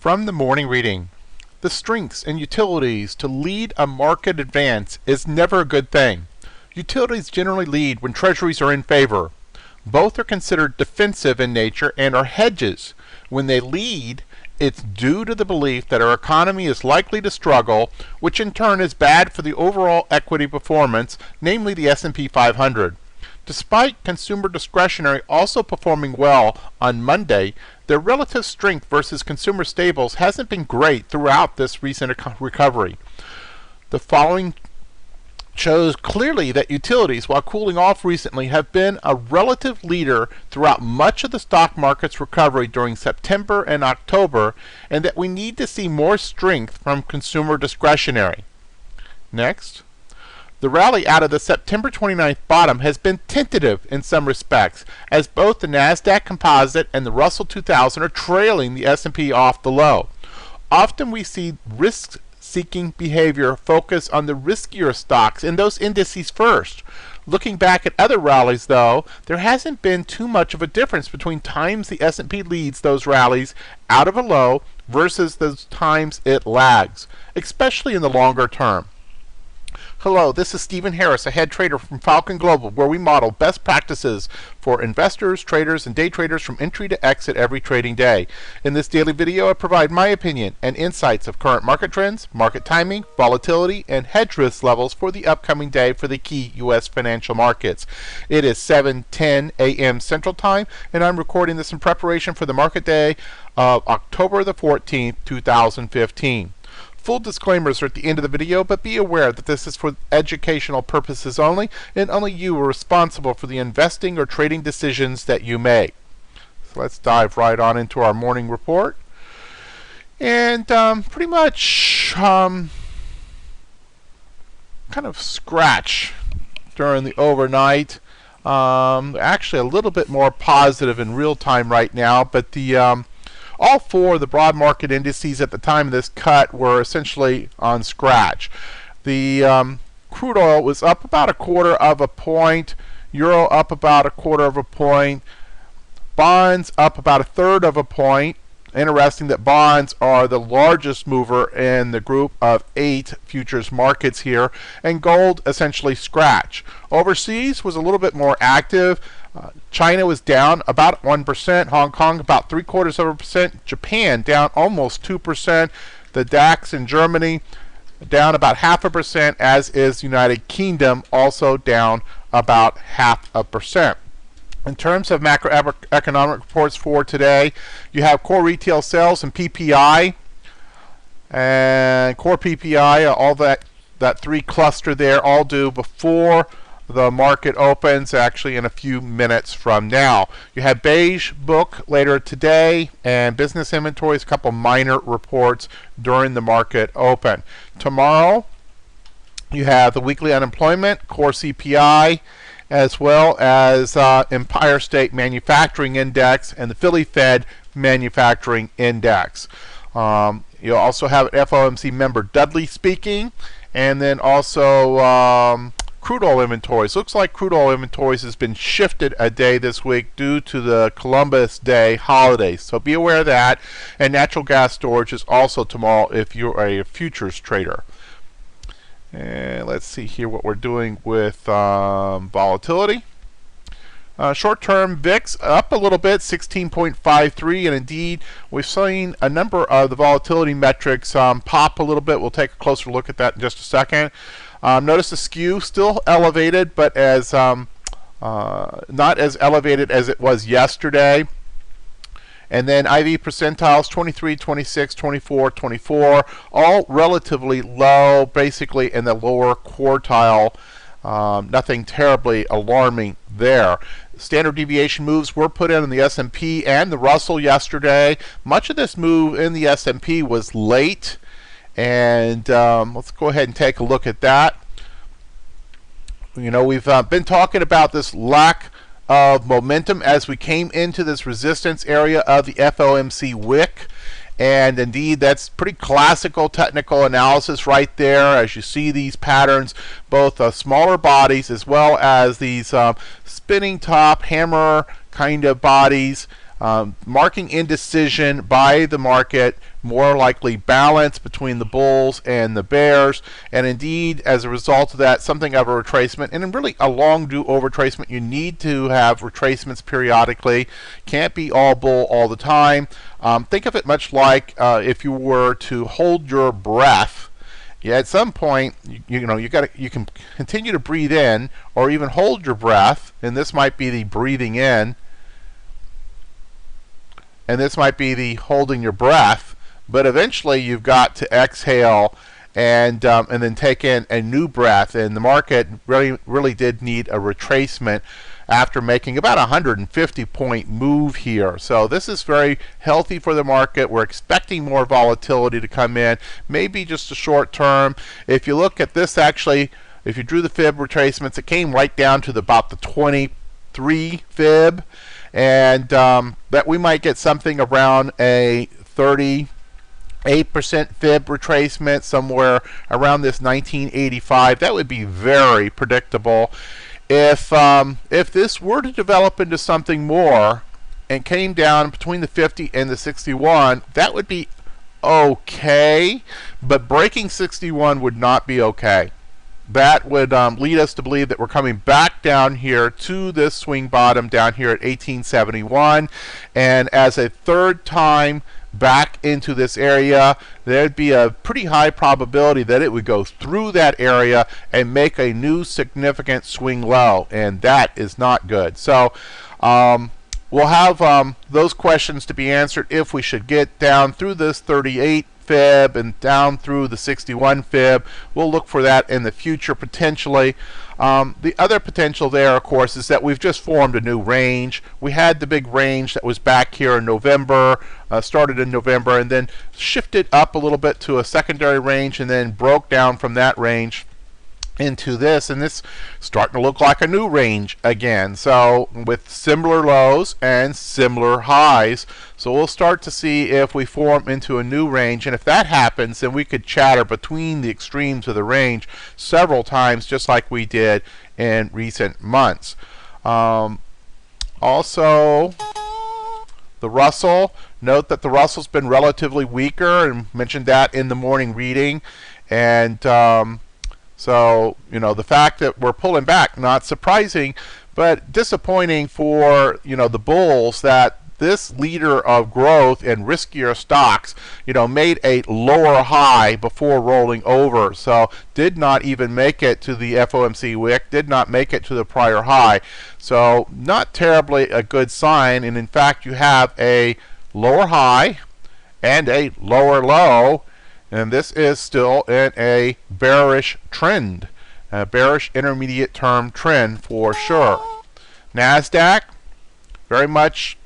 From the morning reading, the strengths and utilities to lead a market advance is never a good thing. Utilities generally lead when treasuries are in favor. Both are considered defensive in nature and are hedges. When they lead, it's due to the belief that our economy is likely to struggle, which in turn is bad for the overall equity performance, namely the S&P 500. Despite consumer discretionary also performing well on Monday, their relative strength versus consumer staples hasn't been great throughout this recent recovery. The following shows clearly that utilities, while cooling off recently, have been a relative leader throughout much of the stock market's recovery during September and October, and that we need to see more strength from consumer discretionary. Next. The rally out of the September 29th bottom has been tentative in some respects, as both the NASDAQ Composite and the Russell 2000 are trailing the S&P off the low. Often we see risk-seeking behavior focus on the riskier stocks in those indices first. Looking back at other rallies, though, there hasn't been too much of a difference between times the S&P leads those rallies out of a low versus those times it lags, especially in the longer term. Hello, this is Stephen Harris, a head trader from Falcon Global, where we model best practices for investors, traders, and day traders from entry to exit every trading day. In this daily video, I provide my opinion and insights of current market trends, market timing, volatility, and hedge risk levels for the upcoming day for the key U.S. financial markets. It is 7:10 a.m. Central Time, and I'm recording this in preparation for the market day of October the 14th, 2015. Full disclaimers are at the end of the video, but be aware that this is for educational purposes only, and only you are responsible for the investing or trading decisions that you make. So let's dive right on into our morning report. And pretty much kind of scratch during the overnight. Actually a little bit more positive in real time right now, but the all four of the broad market indices at the time of this cut were essentially on scratch. The crude oil was up about 1/4 point, euro up about 1/4 point, bonds up about 1/3 point. Interesting that bonds are the largest mover in the group of 8 futures markets here, and gold essentially scratch. Overseas was a little bit more active. China was down about 1%, Hong Kong about 0.75%, Japan down almost 2%, the DAX in Germany down about 0.5%, as is United Kingdom, also down about 0.5%. In terms of macroeconomic reports for today, you have core retail sales and PPI, and core PPI, all that 3 cluster there, all due before the market opens, actually in a few minutes from now. You have beige book later today, and business inventories, a couple minor reports during the market open. Tomorrow, you have the weekly unemployment, core CPI, as well as Empire State Manufacturing Index and the Philly Fed Manufacturing Index. You'll also have FOMC member Dudley speaking, and then also crude oil inventories. Looks like crude oil inventories has been shifted a day this week due to the Columbus Day holiday. So be aware of that. And natural gas storage is also tomorrow if you're a futures trader. And let's see here what we're doing with volatility. Short-term VIX up a little bit, 16.53, and indeed we've seen a number of the volatility metrics pop a little bit. We'll take a closer look at that in just a second. Notice the skew still elevated, but as not as elevated as it was yesterday. And then IV percentiles 23, 26, 24, 24, all relatively low, basically in the lower quartile. Nothing terribly alarming there. Standard deviation moves were put in the S&P and the Russell yesterday. Much of this move in the S&P was late, and let's go ahead and take a look at that. You know, we've been talking about this lack of momentum as we came into this resistance area of the FOMC wick. And indeed, that's pretty classical technical analysis right there, as you see these patterns, both smaller bodies as well as these spinning top hammer kind of bodies marking indecision by the market, more likely balance between the bulls and the bears, and indeed, as a result of that, something of a retracement, and really a long do-over retracement. You need to have retracements periodically. Can't be all bull all the time. Think of it much like if you were to hold your breath. Yeah, at some point, you can continue to breathe in, or even hold your breath, and this might be the breathing in, and this might be the holding your breath. But eventually, you've got to exhale and then take in a new breath. And the market really did need a retracement after making about a 150-point move here. So this is very healthy for the market. We're expecting more volatility to come in, maybe just a short term. If you look at this, actually, if you drew the fib retracements, it came right down to about the 23 fib, and that we might get something around a 38% fib retracement somewhere around this 1985. That would be very predictable. If this were to develop into something more and came down between the 50 and the 61, that would be okay, but breaking 61 would not be okay. That would lead us to believe that we're coming back down here to this swing bottom down here at 1871, and as a third time back into this area, there'd be a pretty high probability that it would go through that area and make a new significant swing low, and that is not good. So we'll have those questions to be answered if we should get down through this 38 fib and down through the 61 fib. We'll look for that in the future potentially. The other potential there, of course, is that we've just formed a new range. We had the big range that was back here in November, started in November, and then shifted up a little bit to a secondary range, and then broke down from that range into this, and this starting to look like a new range again, so with similar lows and similar highs. So we'll start to see if we form into a new range, and if that happens, then we could chatter between the extremes of the range several times, just like we did in recent months. Also, the Russell, note that the Russell's been relatively weaker, and mentioned that in the morning reading, and so, the fact that we're pulling back, not surprising, but disappointing for, the bulls, that this leader of growth and riskier stocks, made a lower high before rolling over. So did not even make it to the FOMC wick, did not make it to the prior high. So not terribly a good sign. And in fact, you have a lower high and a lower low. And this is still in a bearish trend, a bearish intermediate term trend for sure. NASDAQ, very much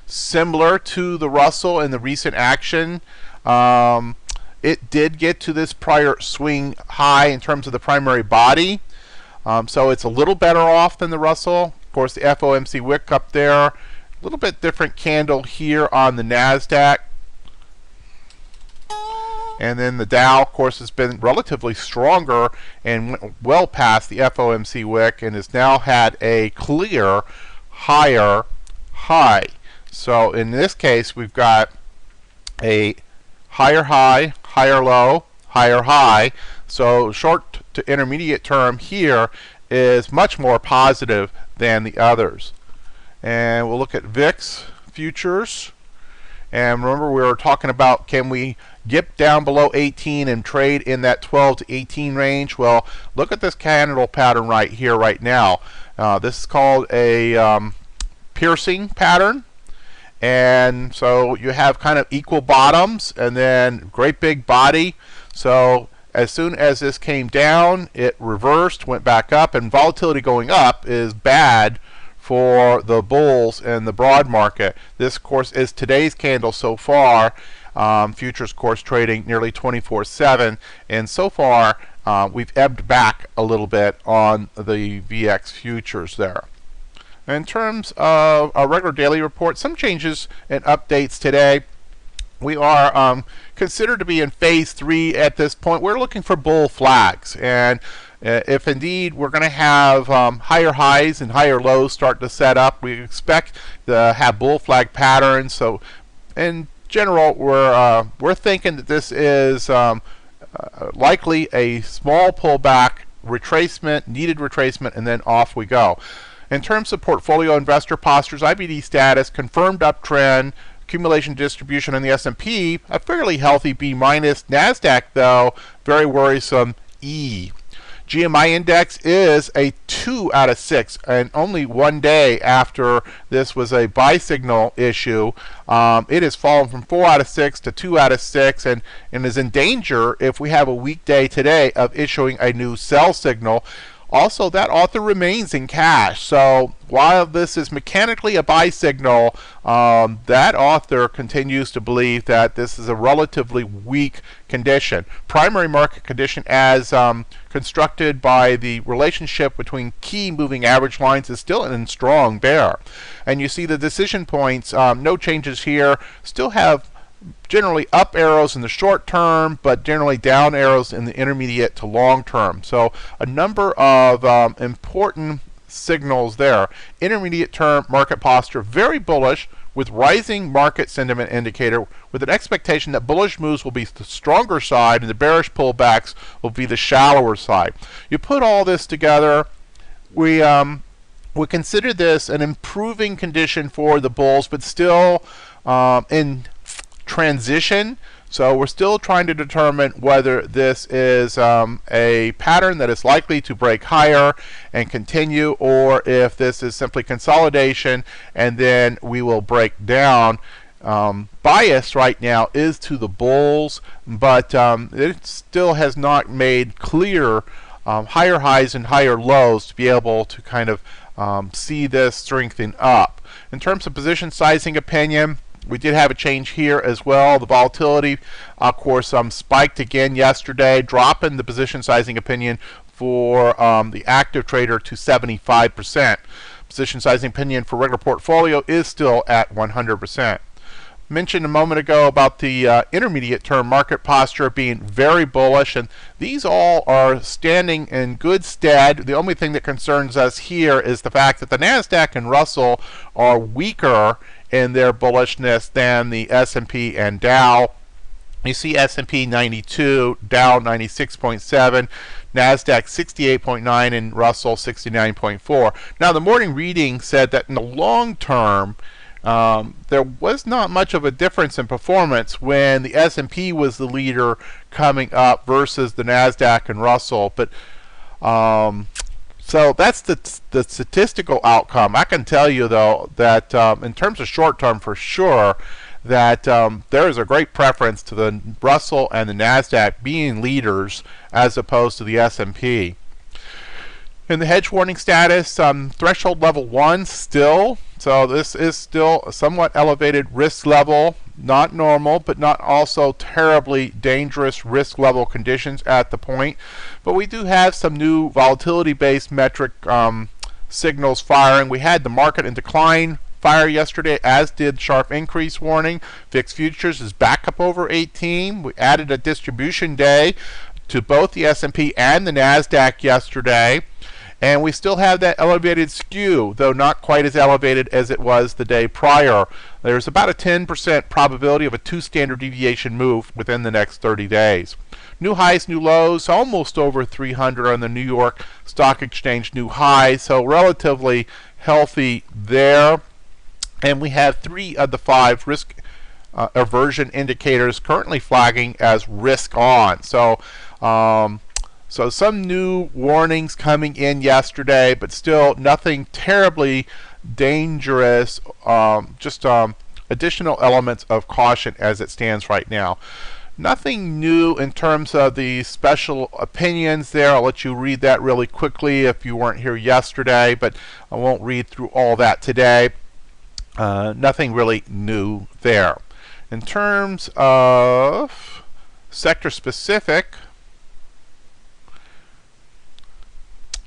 similar to the Russell in the recent action. It did get to this prior swing high in terms of the primary body. So it's a little better off than the Russell. Of course, the FOMC wick up there. A little bit different candle here on the NASDAQ. And then the Dow, of course, has been relatively stronger and went well past the FOMC wick and has now had a clear higher high. So in this case, we've got a higher high, higher low, higher high. So short to intermediate term here is much more positive than the others. And we'll look at VIX futures. And remember, we were talking about, can we get down below 18 and trade in that 12 to 18 range? Well, look at this candle pattern right here, right now. This is called a piercing pattern. And so you have kind of equal bottoms and then great big body. So as soon as this came down, it reversed, went back up, and volatility going up is bad for the bulls and the broad market. This, of course, is today's candle so far. Futures, of course, trading nearly 24/7, and so far we've ebbed back a little bit on the VX futures there. In terms of our regular daily report, some changes and updates today. We are considered to be in phase 3 at this point. We're looking for bull flags, and If indeed we're going to have higher highs and higher lows start to set up, we expect to have bull flag patterns. So in general, we're thinking that this is likely a small pullback, retracement, needed retracement, and then off we go. In terms of portfolio investor postures, IBD status, confirmed uptrend, accumulation distribution in the S&P, a fairly healthy B-. NASDAQ, though, very worrisome E. GMI index is a 2 out of 6, and only one day after this was a buy signal issue, it has fallen from 4 out of 6 to 2 out of 6, and is in danger if we have a weekday today of issuing a new sell signal. Also, that author remains in cash. So while this is mechanically a buy signal, that author continues to believe that this is a relatively weak condition. Primary market condition as constructed by the relationship between key moving average lines is still in strong bear. And you see the decision points, no changes here, still have generally up arrows in the short term, but generally down arrows in the intermediate to long term. So a number of important signals there. Intermediate term market posture, very bullish with rising market sentiment indicator, with an expectation that bullish moves will be the stronger side and the bearish pullbacks will be the shallower side. You put all this together, we consider this an improving condition for the bulls, but still in transition. So we're still trying to determine whether this is a pattern that is likely to break higher and continue, or if this is simply consolidation and then we will break down. Bias right now is to the bulls, but it still has not made clear higher highs and higher lows to be able to kind of see this strengthen up. In terms of position sizing opinion, we did have a change here as well. The volatility, of course, spiked again yesterday, dropping the position sizing opinion for the active trader to 75%. Position sizing opinion for regular portfolio is still at 100%. Mentioned a moment ago about the intermediate term market posture being very bullish, and these all are standing in good stead. The only thing that concerns us here is the fact that the NASDAQ and Russell are weaker in their bullishness than the S&P and Dow. You see S&P 92, Dow 96.7, NASDAQ 68.9, and Russell 69.4. Now the morning reading said that in the long term, there was not much of a difference in performance when the S&P was the leader coming up versus the NASDAQ and Russell. But so that's the statistical outcome. I can tell you, though, that in terms of short term, for sure, that there is a great preference to the Russell and the NASDAQ being leaders as opposed to the S&P. In the hedge warning status, threshold level 1 still. So this is still a somewhat elevated risk level, not normal, but not also terribly dangerous risk level conditions at the point. But we do have some new volatility-based metric signals firing. We had the market in decline fire yesterday, as did sharp increase warning. VIX futures is back up over 18. We added a distribution day to both the S&P and the NASDAQ yesterday. And we still have that elevated skew, though not quite as elevated as it was the day prior. There's about a 10% probability of a 2 standard deviation move within the next 30 days. New highs, new lows, almost over 300 on the New York Stock Exchange new high, so relatively healthy there. And we have 3 of the 5 risk aversion indicators currently flagging as risk on. So some new warnings coming in yesterday, but still nothing terribly dangerous, just additional elements of caution as it stands right now. Nothing new in terms of the special opinions there. I'll let you read that really quickly if you weren't here yesterday, but I won't read through all that today. Nothing really new there. In terms of sector specific,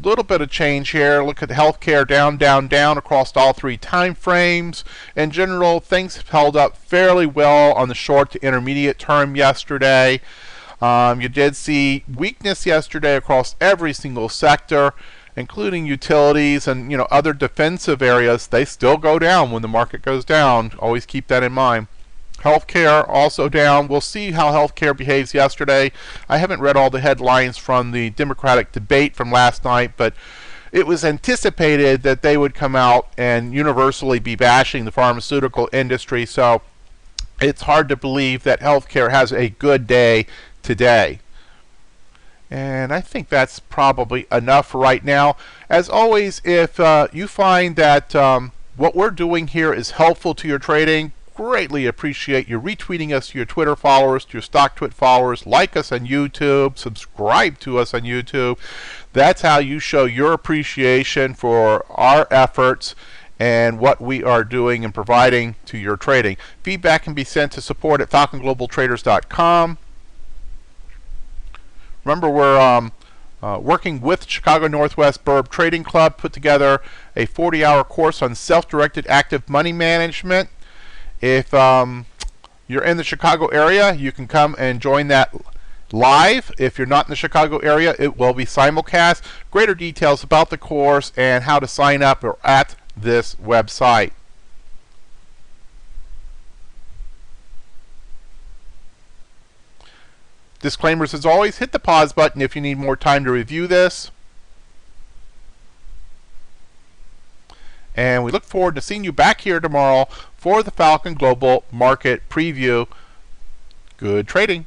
little bit of change here. Look at healthcare down, down, down across all 3 time frames. In general, things have held up fairly well on the short to intermediate term yesterday. You did see weakness yesterday across every single sector, including utilities and other defensive areas. They still go down when the market goes down. Always keep that in mind. Healthcare also down. We'll see how healthcare behaves yesterday. I haven't read all the headlines from the Democratic debate from last night, but it was anticipated that they would come out and universally be bashing the pharmaceutical industry, so it's hard to believe that healthcare has a good day today. And I think that's probably enough right now. As always, if you find that what we're doing here is helpful to your trading, greatly appreciate you retweeting us to your Twitter followers, to your StockTwit followers, like us on YouTube, subscribe to us on YouTube. That's how you show your appreciation for our efforts and what we are doing and providing to your trading. Feedback can be sent to support@falconglobaltraders.com. Remember, we're working with Chicago Northwest Burb Trading Club, put together a 40-hour course on self-directed active money management. If you're in the Chicago area, you can come and join that live. If you're not in the Chicago area, it will be simulcast. Greater details about the course and how to sign up are at this website. Disclaimers as always. Hit the pause button if you need more time to review this. And we look forward to seeing you back here tomorrow for the Falcon Global Market Preview. Good trading.